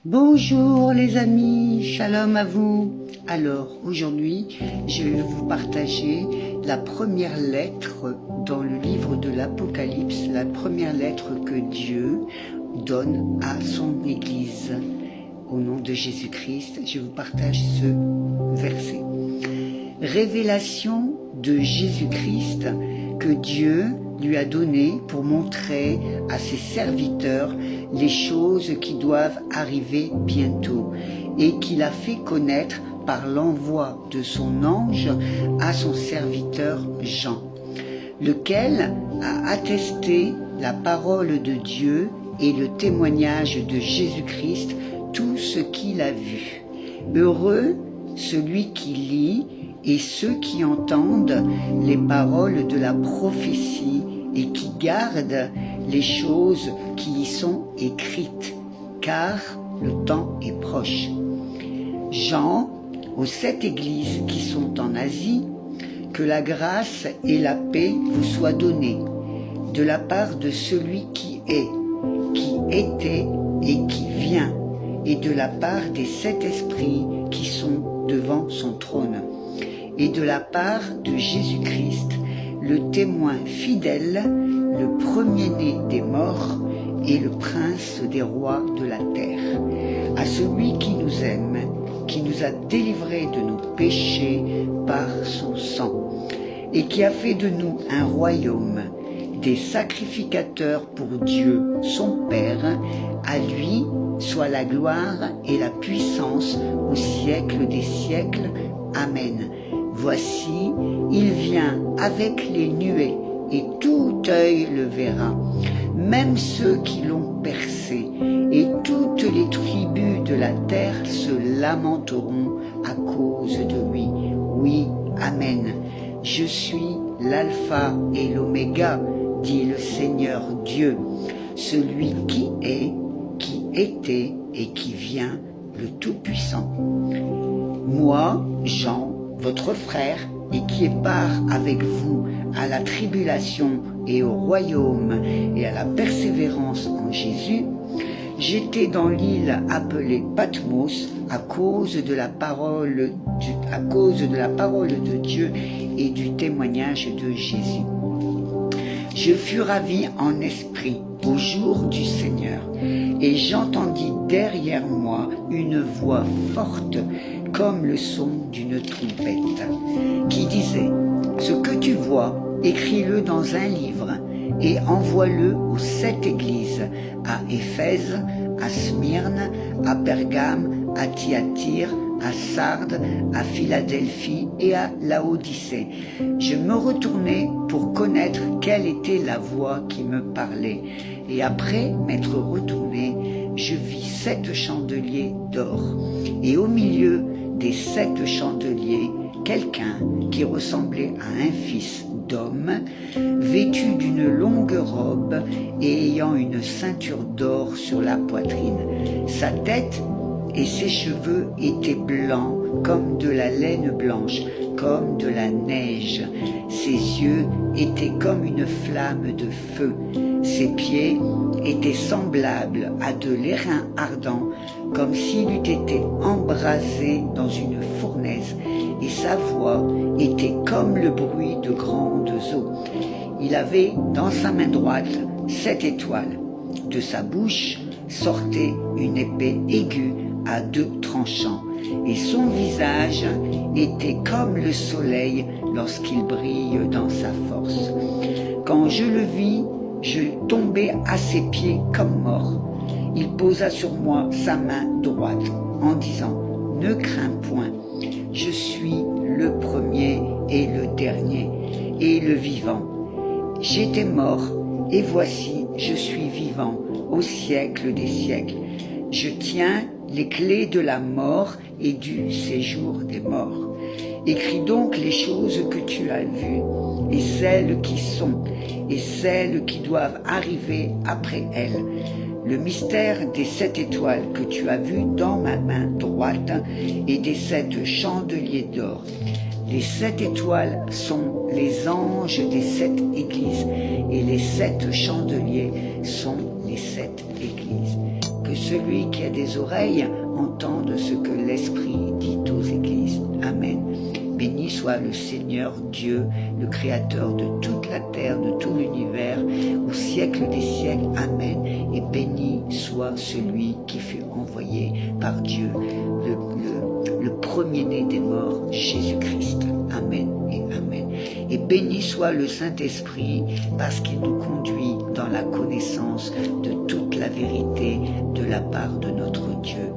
Bonjour les amis, shalom à vous. Alors aujourd'hui, je vais vous partager la première lettre dans le livre de l'Apocalypse, la première lettre que Dieu donne à son Église. Au nom de Jésus-Christ, je vous partage ce verset. Révélation de Jésus-Christ que Dieu lui a donné pour montrer à ses serviteurs les choses qui doivent arriver bientôt et qu'il a fait connaître par l'envoi de son ange à son serviteur Jean, lequel a attesté la parole de Dieu et le témoignage de Jésus-Christ, tout ce qu'il a vu. Heureux celui qui lit et ceux qui entendent les paroles de la prophétie et qui gardent les choses qui y sont écrites, car le temps est proche. Jean, aux 7 églises qui sont en Asie, que la grâce et la paix vous soient données, de la part de celui qui est, qui était et qui vient, et de la part des 7 esprits qui sont devant son trône, et de la part de Jésus-Christ, le témoin fidèle, le premier-né des morts et le prince des rois de la terre, à celui qui nous aime, qui nous a délivrés de nos péchés par son sang, et qui a fait de nous un royaume, des sacrificateurs pour Dieu, son Père. À lui soit la gloire et la puissance au siècle des siècles. Amen. Voici, il vient avec les nuées, et tout œil le verra, même ceux qui l'ont percé, et toutes les tribus de la terre se lamenteront à cause de lui. Oui, Amen. Je suis l'alpha et l'oméga, dit le Seigneur Dieu, celui qui est, qui était et qui vient, le Tout-Puissant. Moi, Jean, votre frère, et qui est part avec vous à la tribulation et au royaume et à la persévérance en Jésus, j'étais dans l'île appelée Patmos à cause de la parole de Dieu et du témoignage de Jésus. Je fus ravi en esprit au jour du Seigneur, et j'entendis derrière moi une voix forte comme le son d'une trompette, qui disait « Ce que tu vois, écris-le dans un livre et envoie-le aux 7 églises, à Éphèse, à Smyrne, à Pergame, à Thyatire, à Sardes, à Philadelphie et à Laodicée. » Je me retournai pour connaître quelle était la voix qui me parlait. Et après m'être retourné, je vis 7 chandeliers d'or. Et au milieu des 7 chandeliers, quelqu'un qui ressemblait à un fils d'homme, vêtu d'une longue robe et ayant une ceinture d'or sur la poitrine. Sa tête et ses cheveux étaient blancs comme de la laine blanche, comme de la neige. Ses yeux étaient comme une flamme de feu. Ses pieds étaient semblables à de l'airain ardent, comme s'il eût été embrasé dans une fournaise, et sa voix était comme le bruit de grandes eaux. Il avait dans sa main droite 7 étoiles. De sa bouche sortait une épée aiguë à 2 tranchants, et son visage était comme le soleil lorsqu'il brille dans sa force. Quand je le vis, je tombai à ses pieds comme mort. Il posa sur moi sa main droite en disant « Ne crains point, je suis le premier et le dernier et le vivant. J'étais mort et voici je suis vivant au siècle des siècles. Je tiens les clés de la mort et du séjour des morts. Écris donc les choses que tu as vues, et celles qui sont, et celles qui doivent arriver après elles. Le mystère des 7 étoiles que tu as vues dans ma main droite, et des 7 chandeliers d'or. Les 7 étoiles sont les anges des 7 églises, et les 7 chandeliers sont les 7 églises. Que Que celui qui a des oreilles entende ce que l'Esprit dit aux églises. Amen. Béni soit le Seigneur Dieu, le Créateur de toute la terre, de tout l'univers, au siècle des siècles. Amen. Et béni soit celui qui fut envoyé par Dieu, le premier-né des morts, Jésus-Christ. Amen et amen. Et béni soit le Saint-Esprit, parce qu'il nous conduit dans la connaissance de toute la vérité de la part de notre Dieu.